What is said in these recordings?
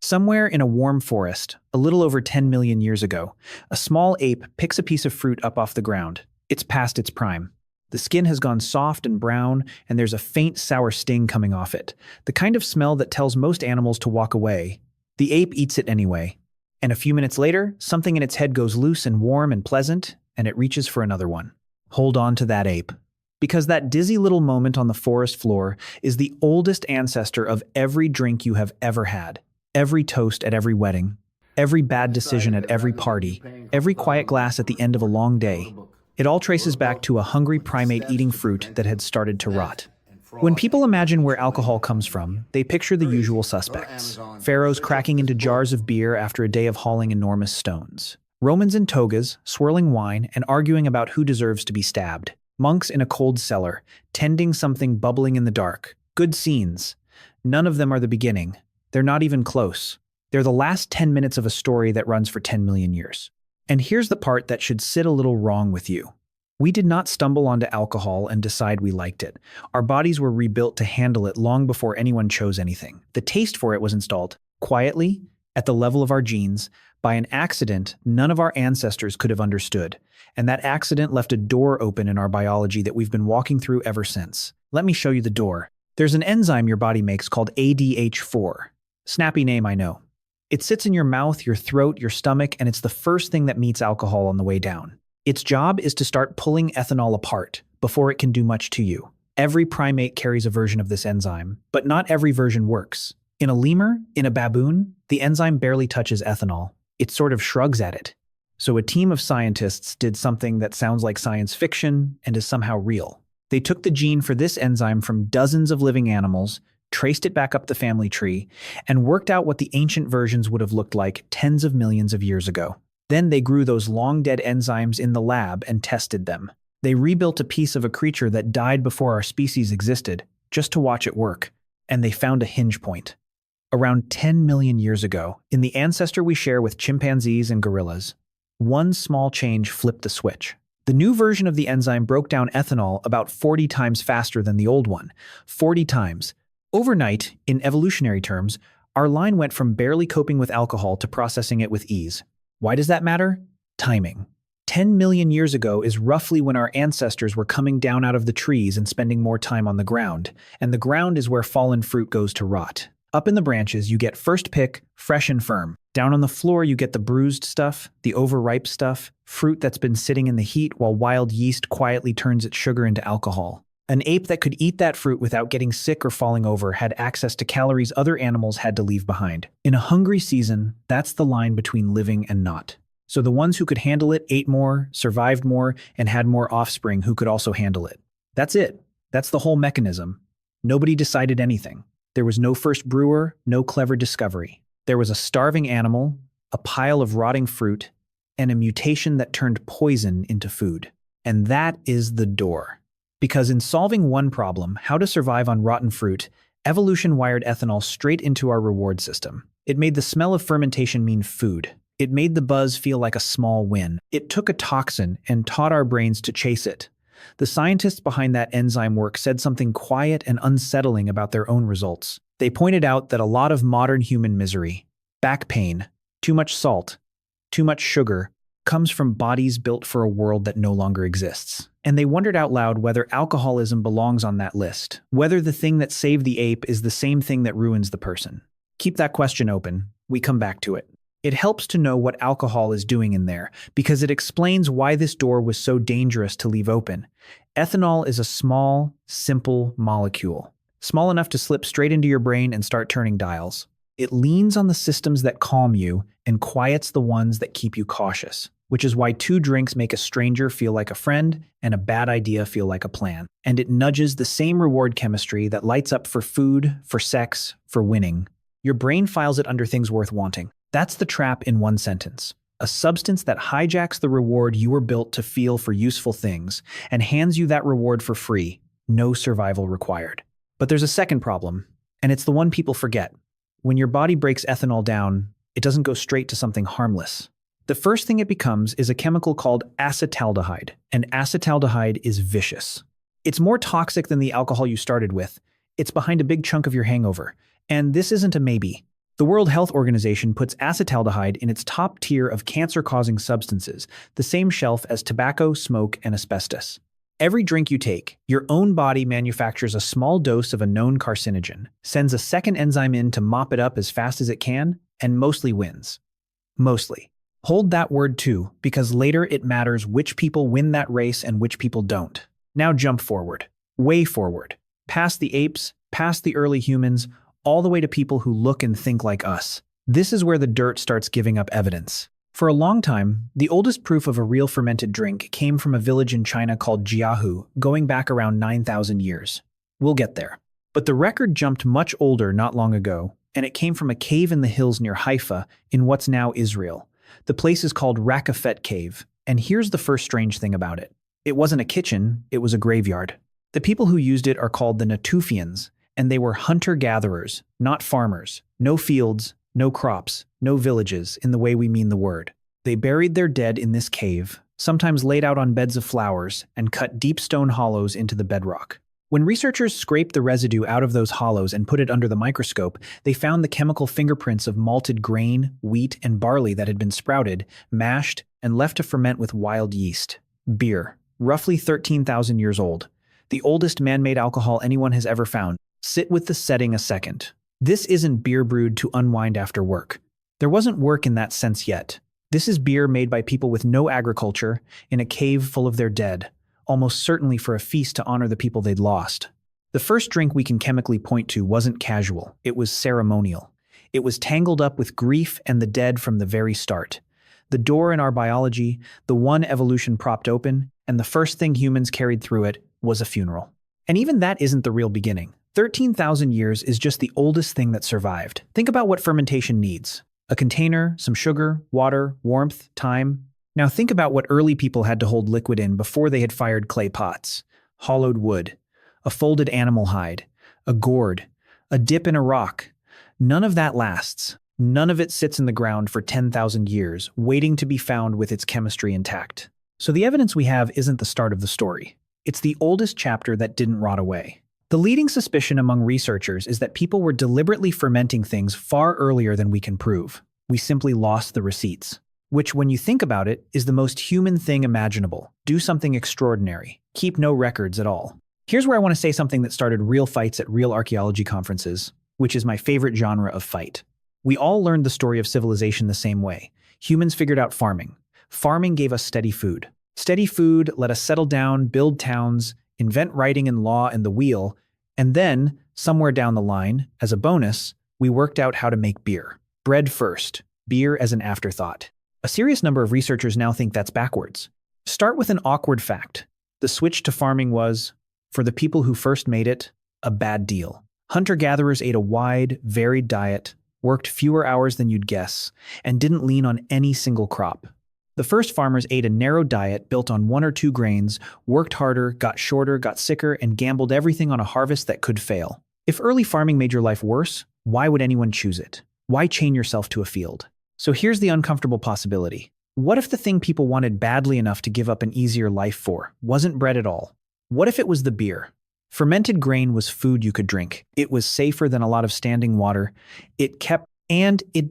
Somewhere in a warm forest, a little over 10 million years ago, a small ape picks a piece of fruit up off the ground. It's past its prime. The skin has gone soft and brown, and there's a faint sour sting coming off it, the kind of smell that tells most animals to walk away. The ape eats it anyway. And a few minutes later, something in its head goes loose and warm and pleasant, and it reaches for another one. Hold on to that ape. Because that dizzy little moment on the forest floor is the oldest ancestor of every drink you have ever had. Every toast at every wedding, every bad decision at every party, every quiet glass at the end of a long day. It all traces back to a hungry primate eating fruit that had started to rot. When people imagine where alcohol comes from, they picture the usual suspects. Pharaohs cracking into jars of beer after a day of hauling enormous stones. Romans in togas, swirling wine, and arguing about who deserves to be stabbed. Monks in a cold cellar, tending something bubbling in the dark. Good scenes. None of them are the beginning. They're not even close. They're the last 10 minutes of a story that runs for 10 million years. And here's the part that should sit a little wrong with you. We did not stumble onto alcohol and decide we liked it. Our bodies were rebuilt to handle it long before anyone chose anything. The taste for it was installed, quietly, at the level of our genes, by an accident none of our ancestors could have understood. And that accident left a door open in our biology that we've been walking through ever since. Let me show you the door. There's an enzyme your body makes called ADH4. Snappy name, I know. It sits in your mouth, your throat, your stomach, and it's the first thing that meets alcohol on the way down. Its job is to start pulling ethanol apart before it can do much to you. Every primate carries a version of this enzyme, but not every version works. In a lemur, in a baboon, the enzyme barely touches ethanol. It sort of shrugs at it. So a team of scientists did something that sounds like science fiction and is somehow real. They took the gene for this enzyme from dozens of living animals, traced it back up the family tree, and worked out what the ancient versions would have looked like tens of millions of years ago. Then they grew those long-dead enzymes in the lab and tested them. They rebuilt a piece of a creature that died before our species existed, just to watch it work. And they found a hinge point. Around 10 million years ago, in the ancestor we share with chimpanzees and gorillas, one small change flipped the switch. The new version of the enzyme broke down ethanol about 40 times faster than the old one. 40 times. Overnight, in evolutionary terms, our line went from barely coping with alcohol to processing it with ease. Why does that matter? Timing. 10 million years ago is roughly when our ancestors were coming down out of the trees and spending more time on the ground, and the ground is where fallen fruit goes to rot. Up in the branches, you get first pick, fresh and firm. Down on the floor, you get the bruised stuff, the overripe stuff, fruit that's been sitting in the heat while wild yeast quietly turns its sugar into alcohol. An ape that could eat that fruit without getting sick or falling over had access to calories other animals had to leave behind. In a hungry season, that's the line between living and not. So the ones who could handle it ate more, survived more, and had more offspring who could also handle it. That's it. That's the whole mechanism. Nobody decided anything. There was no first brewer, no clever discovery. There was a starving animal, a pile of rotting fruit, and a mutation that turned poison into food. And that is the door. Because in solving one problem, how to survive on rotten fruit, evolution wired ethanol straight into our reward system. It made the smell of fermentation mean food. It made the buzz feel like a small win. It took a toxin and taught our brains to chase it. The scientists behind that enzyme work said something quiet and unsettling about their own results. They pointed out that a lot of modern human misery, back pain, too much salt, too much sugar, comes from bodies built for a world that no longer exists. And they wondered out loud whether alcoholism belongs on that list, whether the thing that saved the ape is the same thing that ruins the person. Keep that question open. We come back to it. It helps to know what alcohol is doing in there, because it explains why this door was so dangerous to leave open. Ethanol is a small, simple molecule, small enough to slip straight into your brain and start turning dials. It leans on the systems that calm you and quiets the ones that keep you cautious, which is why 2 drinks make a stranger feel like a friend and a bad idea feel like a plan. And it nudges the same reward chemistry that lights up for food, for sex, for winning. Your brain files it under things worth wanting. That's the trap in one sentence. A substance that hijacks the reward you were built to feel for useful things and hands you that reward for free, no survival required. But there's a second problem, and it's the one people forget. When your body breaks ethanol down, it doesn't go straight to something harmless. The first thing it becomes is a chemical called acetaldehyde, and acetaldehyde is vicious. It's more toxic than the alcohol you started with. It's behind a big chunk of your hangover. And this isn't a maybe. The World Health Organization puts acetaldehyde in its top tier of cancer-causing substances, the same shelf as tobacco, smoke, and asbestos. Every drink you take, your own body manufactures a small dose of a known carcinogen, sends a second enzyme in to mop it up as fast as it can, and mostly wins. Mostly. Hold that word too, because later it matters which people win that race and which people don't. Now jump forward. Way forward. Past the apes, past the early humans, all the way to people who look and think like us. This is where the dirt starts giving up evidence. For a long time, the oldest proof of a real fermented drink came from a village in China called Jiahu, going back around 9,000 years. We'll get there. But the record jumped much older not long ago, and it came from a cave in the hills near Haifa in what's now Israel. The place is called Rakafet Cave, and here's the first strange thing about it. It wasn't a kitchen, it was a graveyard. The people who used it are called the Natufians, and they were hunter-gatherers, not farmers. No fields, no crops, no villages in the way we mean the word. They buried their dead in this cave, sometimes laid out on beds of flowers, and cut deep stone hollows into the bedrock. When researchers scraped the residue out of those hollows and put it under the microscope, they found the chemical fingerprints of malted grain, wheat, and barley that had been sprouted, mashed, and left to ferment with wild yeast. Beer, roughly 13,000 years old. The oldest man-made alcohol anyone has ever found. Sit with the setting a second. This isn't beer brewed to unwind after work. There wasn't work in that sense yet. This is beer made by people with no agriculture, in a cave full of their dead, almost certainly for a feast to honor the people they'd lost. The first drink we can chemically point to wasn't casual, it was ceremonial. It was tangled up with grief and the dead from the very start. The door in our biology, the one evolution propped open, and the first thing humans carried through it was a funeral. And even that isn't the real beginning. 13,000 years is just the oldest thing that survived. Think about what fermentation needs. A container, some sugar, water, warmth, time. Now think about what early people had to hold liquid in before they had fired clay pots. Hollowed wood, a folded animal hide, a gourd, a dip in a rock. None of that lasts. None of it sits in the ground for 10,000 years, waiting to be found with its chemistry intact. So the evidence we have isn't the start of the story. It's the oldest chapter that didn't rot away. The leading suspicion among researchers is that people were deliberately fermenting things far earlier than we can prove. We simply lost the receipts. Which, when you think about it, is the most human thing imaginable. Do something extraordinary. Keep no records at all. Here's where I want to say something that started real fights at real archaeology conferences, which is my favorite genre of fight. We all learned the story of civilization the same way. Humans figured out farming. Farming gave us steady food. Steady food let us settle down, build towns, invent writing and law and the wheel, and then, somewhere down the line, as a bonus, we worked out how to make beer. Bread first, beer as an afterthought. A serious number of researchers now think that's backwards. Start with an awkward fact. The switch to farming was, for the people who first made it, a bad deal. Hunter-gatherers ate a wide, varied diet, worked fewer hours than you'd guess, and didn't lean on any single crop. The first farmers ate a narrow diet built on one or two grains, worked harder, got shorter, got sicker, and gambled everything on a harvest that could fail. If early farming made your life worse, why would anyone choose it? Why chain yourself to a field? So here's the uncomfortable possibility. What if the thing people wanted badly enough to give up an easier life for wasn't bread at all? What if it was the beer? Fermented grain was food you could drink. It was safer than a lot of standing water. It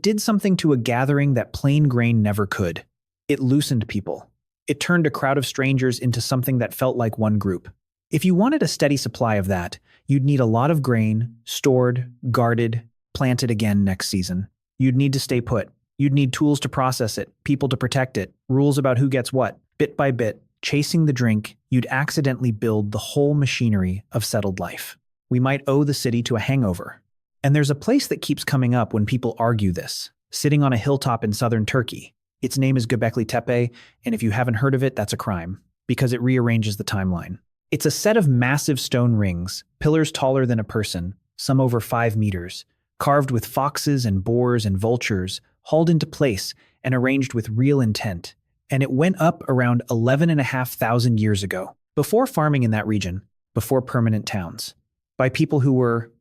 did something to a gathering that plain grain never could. It loosened people. It turned a crowd of strangers into something that felt like one group. If you wanted a steady supply of that, you'd need a lot of grain, stored, guarded, planted again next season. You'd need to stay put. You'd need tools to process it, people to protect it, rules about who gets what. Bit by bit, chasing the drink, you'd accidentally build the whole machinery of settled life. We might owe the city to a hangover. And there's a place that keeps coming up when people argue this, sitting on a hilltop in southern Turkey. Its name is Göbekli Tepe, and if you haven't heard of it, that's a crime, because it rearranges the timeline. It's a set of massive stone rings, pillars taller than a person, some over 5 meters, carved with foxes and boars and vultures, hauled into place and arranged with real intent. And it went up around 11,500 years ago, before farming in that region, before permanent towns, by people who were,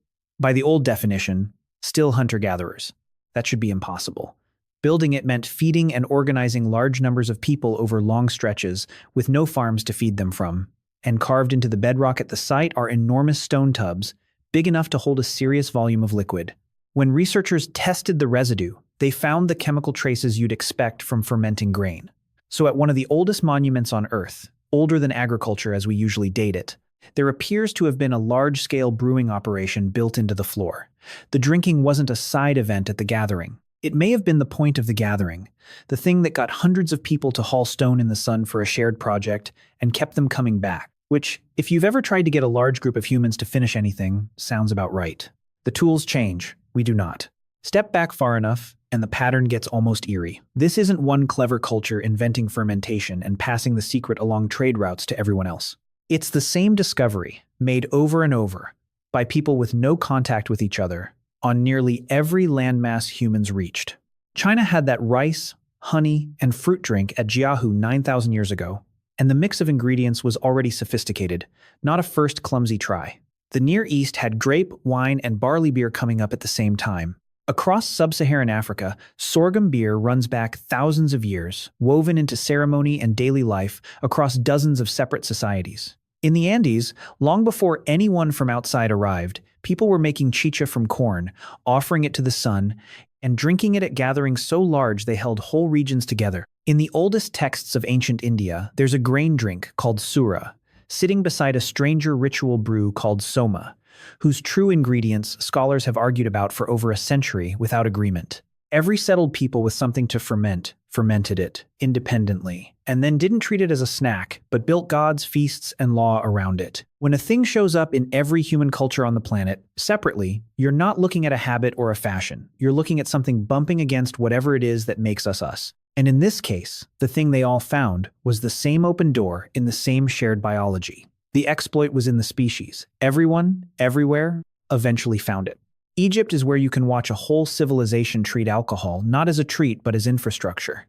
by the old definition, still hunter-gatherers. That should be impossible. Building it meant feeding and organizing large numbers of people over long stretches with no farms to feed them from. And carved into the bedrock at the site are enormous stone tubs, big enough to hold a serious volume of liquid. When researchers tested the residue, they found the chemical traces you'd expect from fermenting grain. So at one of the oldest monuments on Earth, older than agriculture as we usually date it, there appears to have been a large-scale brewing operation built into the floor. The drinking wasn't a side event at the gathering. It may have been the point of the gathering, the thing that got hundreds of people to haul stone in the sun for a shared project and kept them coming back, which, if you've ever tried to get a large group of humans to finish anything, sounds about right. The tools change. We do not. Step back far enough, and the pattern gets almost eerie. This isn't one clever culture inventing fermentation and passing the secret along trade routes to everyone else. It's the same discovery, made over and over, by people with no contact with each other, on nearly every landmass humans reached. China had that rice, honey, and fruit drink at Jiahu 9,000 years ago, and the mix of ingredients was already sophisticated, not a first clumsy try. The Near East had grape, wine, and barley beer coming up at the same time. Across sub-Saharan Africa, sorghum beer runs back thousands of years, woven into ceremony and daily life across dozens of separate societies. In the Andes, long before anyone from outside arrived, people were making chicha from corn, offering it to the sun, and drinking it at gatherings so large they held whole regions together. In the oldest texts of ancient India, there's a grain drink called sura, sitting beside a stranger ritual brew called soma, whose true ingredients scholars have argued about for over a century without agreement. Every settled people with something to fermented it independently, and then didn't treat it as a snack, but built gods, feasts, and law around it. When a thing shows up in every human culture on the planet, separately, you're not looking at a habit or a fashion. You're looking at something bumping against whatever it is that makes us us. And in this case, the thing they all found was the same open door in the same shared biology. The exploit was in the species. Everyone, everywhere, eventually found it. Egypt is where you can watch a whole civilization treat alcohol not as a treat but as infrastructure.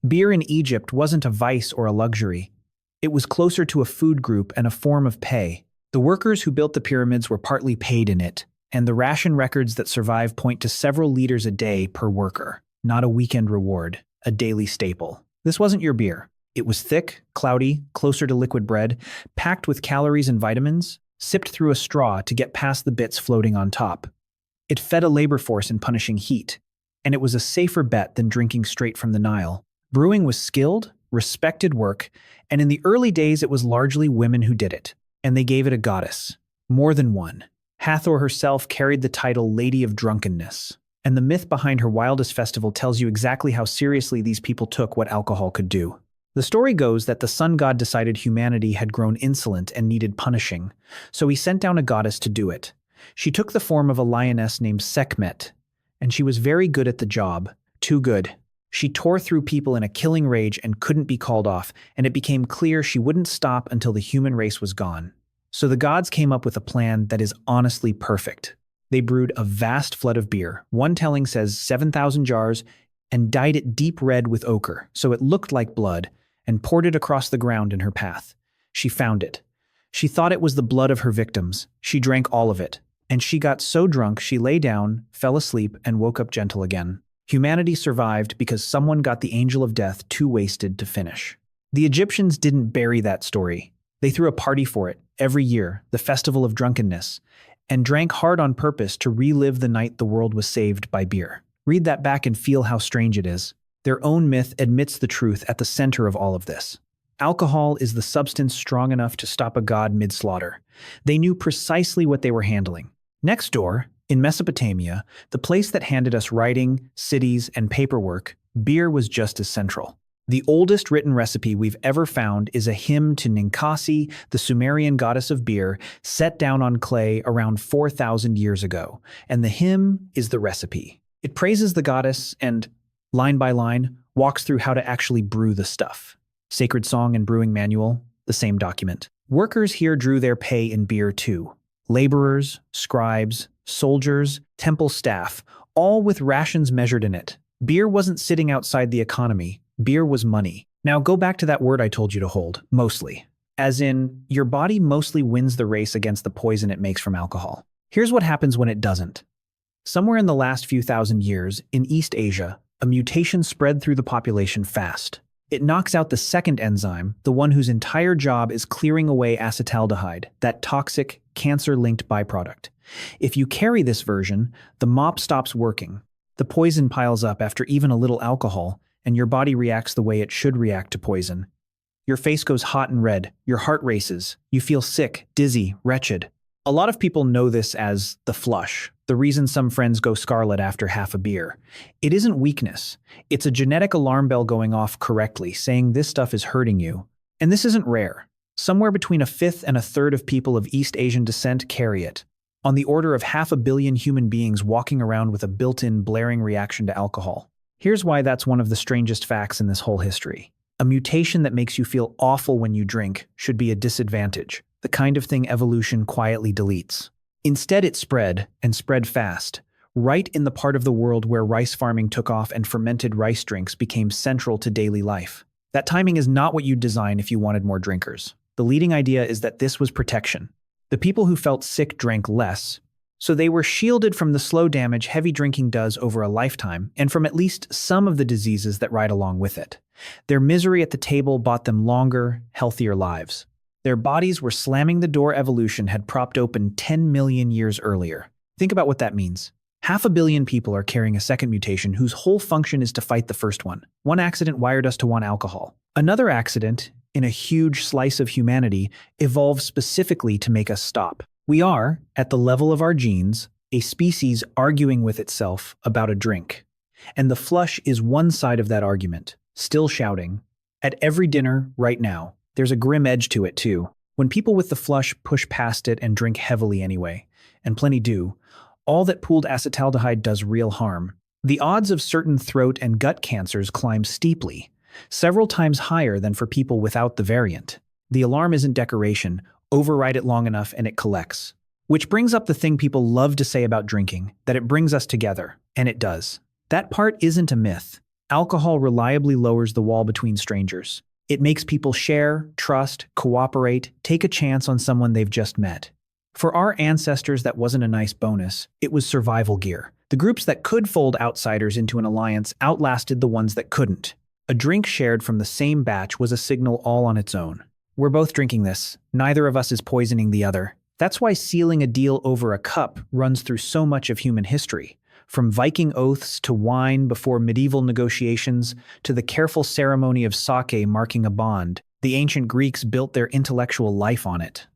Beer in Egypt wasn't a vice or a luxury. It was closer to a food group and a form of pay. The workers who built the pyramids were partly paid in it, and the ration records that survive point to several liters a day per worker, not a weekend reward, a daily staple. This wasn't your beer. It was thick, cloudy, closer to liquid bread, packed with calories and vitamins, sipped through a straw to get past the bits floating on top. It fed a labor force in punishing heat, and it was a safer bet than drinking straight from the Nile. Brewing was skilled, respected work, and in the early days it was largely women who did it, and they gave it a goddess. More than one. Hathor herself carried the title Lady of Drunkenness, and the myth behind her wildest festival tells you exactly how seriously these people took what alcohol could do. The story goes that the sun god decided humanity had grown insolent and needed punishing, so he sent down a goddess to do it. She took the form of a lioness named Sekhmet, and she was very good at the job. Too good. She tore through people in a killing rage and couldn't be called off, and it became clear she wouldn't stop until the human race was gone. So the gods came up with a plan that is honestly perfect. They brewed a vast flood of beer, one telling says 7,000 jars, and dyed it deep red with ochre, so it looked like blood, and poured it across the ground in her path. She found it. She thought it was the blood of her victims. She drank all of it. And she got so drunk she lay down, fell asleep, and woke up gentle again. Humanity survived because someone got the angel of death too wasted to finish. The Egyptians didn't bury that story. They threw a party for it, every year, the Festival of Drunkenness, and drank hard on purpose to relive the night the world was saved by beer. Read that back and feel how strange it is. Their own myth admits the truth at the center of all of this. Alcohol is the substance strong enough to stop a god mid-slaughter. They knew precisely what they were handling. Next door, in Mesopotamia, the place that handed us writing, cities, and paperwork, beer was just as central. The oldest written recipe we've ever found is a hymn to Ninkasi, the Sumerian goddess of beer, set down on clay around 4,000 years ago, and the hymn is the recipe. It praises the goddess and, line by line, walks through how to actually brew the stuff. Sacred Song and Brewing Manual, the same document. Workers here drew their pay in beer too. Laborers, scribes, soldiers, temple staff, all with rations measured in it. Beer wasn't sitting outside the economy. Beer was money. Now go back to that word I told you to hold, mostly. As in, your body mostly wins the race against the poison it makes from alcohol. Here's what happens when it doesn't. Somewhere in the last few thousand years, in East Asia, a mutation spread through the population fast. It knocks out the second enzyme, the one whose entire job is clearing away acetaldehyde, that toxic, cancer-linked byproduct. If you carry this version, the mop stops working. The poison piles up after even a little alcohol, and your body reacts the way it should react to poison. Your face goes hot and red, your heart races, you feel sick, dizzy, wretched. A lot of people know this as the flush, the reason some friends go scarlet after half a beer. It isn't weakness. It's a genetic alarm bell going off correctly, saying this stuff is hurting you. And this isn't rare. Somewhere between a fifth and a third of people of East Asian descent carry it, on the order of 500 million human beings walking around with a built-in blaring reaction to alcohol. Here's why that's one of the strangest facts in this whole history. A mutation that makes you feel awful when you drink should be a disadvantage, the kind of thing evolution quietly deletes. Instead, it spread, and spread fast, right in the part of the world where rice farming took off and fermented rice drinks became central to daily life. That timing is not what you'd design if you wanted more drinkers. The leading idea is that this was protection. The people who felt sick drank less, so they were shielded from the slow damage heavy drinking does over a lifetime and from at least some of the diseases that ride along with it. Their misery at the table bought them longer, healthier lives. Their bodies were slamming the door evolution had propped open 10 million years earlier. Think about what that means. 500 million people are carrying a second mutation whose whole function is to fight the first one. One accident wired us to want alcohol. Another accident, in a huge slice of humanity, evolved specifically to make us stop. We are, at the level of our genes, a species arguing with itself about a drink. And the flush is one side of that argument, still shouting. At every dinner, right now, there's a grim edge to it too. When people with the flush push past it and drink heavily anyway, and plenty do, all that pooled acetaldehyde does real harm. The odds of certain throat and gut cancers climb steeply, several times higher than for people without the variant. The alarm isn't decoration. Override it long enough and it collects. Which brings up the thing people love to say about drinking, that it brings us together, and it does. That part isn't a myth. Alcohol reliably lowers the wall between strangers. It makes people share, trust, cooperate, take a chance on someone they've just met. For our ancestors, that wasn't a nice bonus. It was survival gear. The groups that could fold outsiders into an alliance outlasted the ones that couldn't. A drink shared from the same batch was a signal all on its own. We're both drinking this. Neither of us is poisoning the other. That's why sealing a deal over a cup runs through so much of human history. From Viking oaths to wine before medieval negotiations to the careful ceremony of sake marking a bond, the ancient Greeks built their intellectual life on it.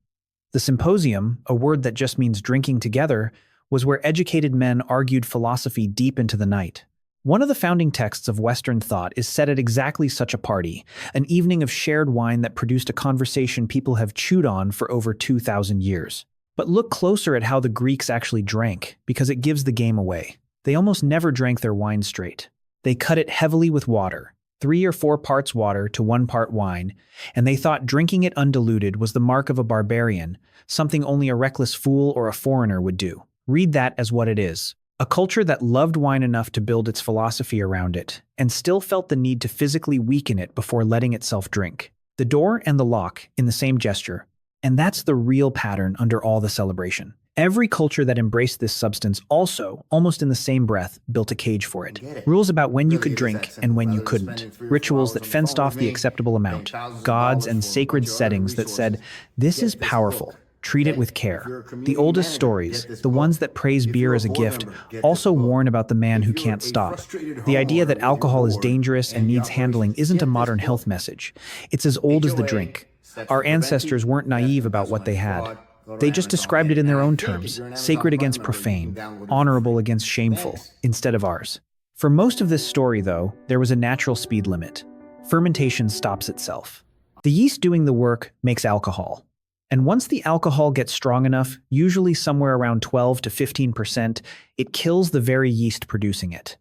The symposium, a word that just means drinking together, was where educated men argued philosophy deep into the night. One of the founding texts of Western thought is set at exactly such a party, an evening of shared wine that produced a conversation people have chewed on for over 2,000 years. But look closer at how the Greeks actually drank, because it gives the game away. They almost never drank their wine straight. They cut it heavily with water, 3 or 4 parts water to 1 part wine, and they thought drinking it undiluted was the mark of a barbarian, something only a reckless fool or a foreigner would do. Read that as what it is. A culture that loved wine enough to build its philosophy around it, and still felt the need to physically weaken it before letting itself drink. The door and the lock in the same gesture, and that's the real pattern under all the celebration. Every culture that embraced this substance also, almost in the same breath, built a cage for it. Rules about when you could drink and when you couldn't. Rituals that fenced off the acceptable amount. Gods and sacred settings that said, this is powerful. Treat it with care. The oldest stories, the ones that praise beer as a gift, also warn about the man who can't stop. The idea that alcohol is dangerous and needs handling isn't a modern health message. It's as old as the drink. Our ancestors weren't naive about what they had. They just described it in their own terms, sacred against profane, honorable against shameful, instead of ours. For most of this story, though, there was a natural speed limit. Fermentation stops itself. The yeast doing the work makes alcohol. And once the alcohol gets strong enough, usually somewhere around 12 to 15%, it kills the very yeast producing it.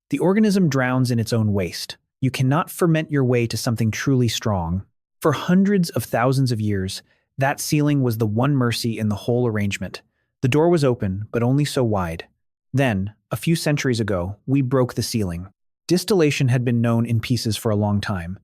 The organism drowns in its own waste. You cannot ferment your way to something truly strong. For hundreds of thousands of years, that sealing was the one mercy in the whole arrangement. The door was open, but only so wide. Then, a few centuries ago, we broke the sealing. Distillation had been known in pieces for a long time.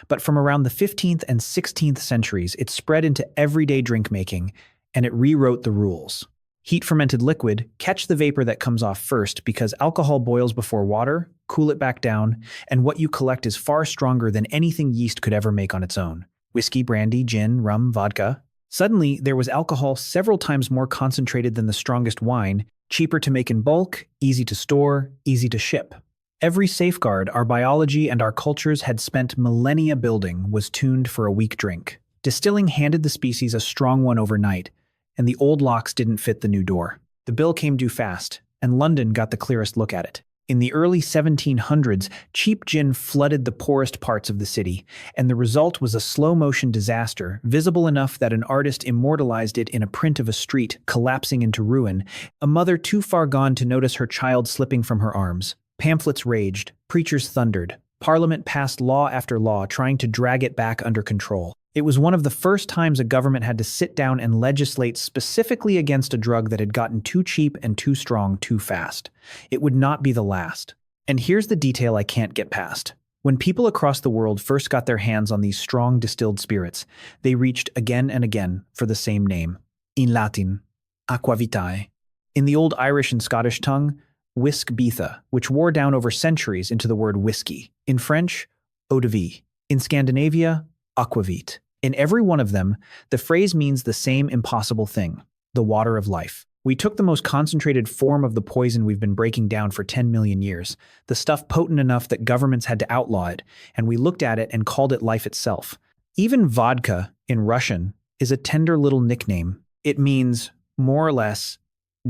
But from around the 15th and 16th centuries, it spread into everyday drink making, and it rewrote the rules. Heat fermented liquid, catch the vapor that comes off first because alcohol boils before water, cool it back down, and what you collect is far stronger than anything yeast could ever make on its own. Whiskey, brandy, gin, rum, vodka. Suddenly, there was alcohol several times more concentrated than the strongest wine, cheaper to make in bulk, easy to store, easy to ship. Every safeguard our biology and our cultures had spent millennia building was tuned for a weak drink. Distilling handed the species a strong one overnight, and the old locks didn't fit the new door. The bill came due fast, and London got the clearest look at it. In the early 1700s, cheap gin flooded the poorest parts of the city, and the result was a slow-motion disaster, visible enough that an artist immortalized it in a print of a street collapsing into ruin, a mother too far gone to notice her child slipping from her arms. Pamphlets raged, preachers thundered, Parliament passed law after law trying to drag it back under control. It was one of the first times a government had to sit down and legislate specifically against a drug that had gotten too cheap and too strong too fast. It would not be the last. And here's the detail I can't get past. When people across the world first got their hands on these strong distilled spirits, they reached again and again for the same name. In Latin, aqua vitae. In the old Irish and Scottish tongue, whisk betha, which wore down over centuries into the word whiskey. In French, eau de vie. In Scandinavia, aquavit. In every one of them, the phrase means the same impossible thing, the water of life. We took the most concentrated form of the poison we've been breaking down for 10 million years, the stuff potent enough that governments had to outlaw it, and we looked at it and called it life itself. Even vodka, in Russian, is a tender little nickname. It means, more or less,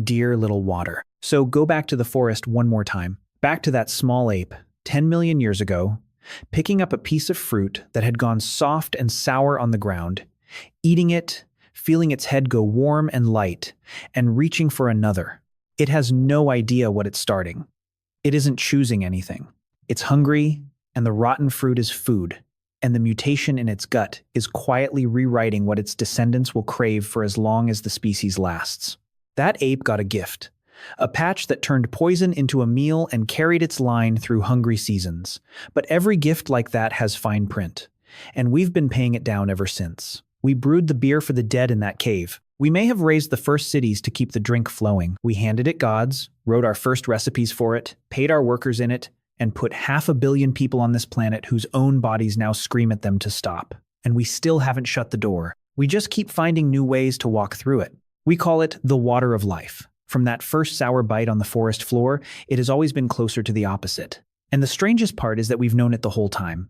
dear little water. So go back to the forest one more time. Back to that small ape, 10 million years ago, picking up a piece of fruit that had gone soft and sour on the ground, eating it, feeling its head go warm and light, and reaching for another. It has no idea what it's starting. It isn't choosing anything. It's hungry, and the rotten fruit is food, and the mutation in its gut is quietly rewriting what its descendants will crave for as long as the species lasts. That ape got a gift. A patch that turned poison into a meal and carried its line through hungry seasons. But every gift like that has fine print, and we've been paying it down ever since. We brewed the beer for the dead in that cave. We may have raised the first cities to keep the drink flowing. We handed it gods, wrote our first recipes for it, paid our workers in it, and put 500 million people on this planet whose own bodies now scream at them to stop. And we still haven't shut the door. We just keep finding new ways to walk through it. We call it the water of life. From that first sour bite on the forest floor, it has always been closer to the opposite. And the strangest part is that we've known it the whole time.